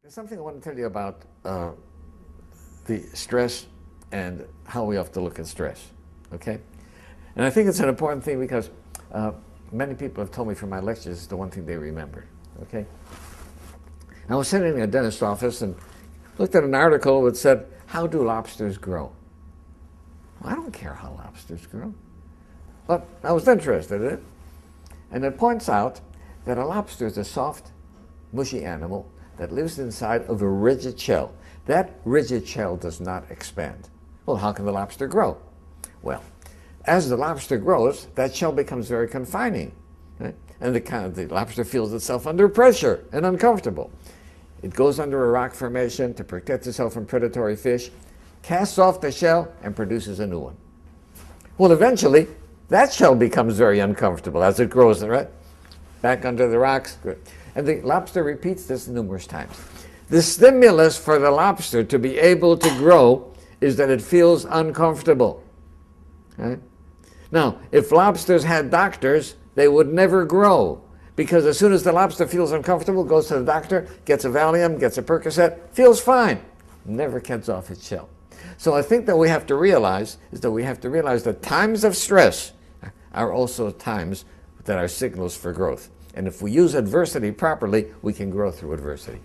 There's something I want to tell you about the stress and how we have to look at stress, okay? And I think it's an important thing because many people have told me from my lectures it's the one thing they remember, okay? I was sitting in a dentist's office and looked at an article that said, how do lobsters grow? Well, I don't care how lobsters grow. But I was interested in it. And it points out that a lobster is a soft, mushy animal that lives inside of a rigid shell. That rigid shell does not expand. Well, how can the lobster grow? Well, as the lobster grows, that shell becomes very confining. Right? And the lobster feels itself under pressure and uncomfortable. It goes under a rock formation to protect itself from predatory fish, casts off the shell, and produces a new one. Well, eventually, that shell becomes very uncomfortable as it grows, right? Back under the rocks. Good. And the lobster repeats this numerous times. The stimulus for the lobster to be able to grow is that it feels uncomfortable. Right? Now, if lobsters had doctors, they would never grow, because as soon as the lobster feels uncomfortable, goes to the doctor, gets a Valium, gets a Percocet, feels fine, never gets off its shell. So I think that we have to realize that times of stress are also times that are signals for growth. And if we use adversity properly, we can grow through adversity.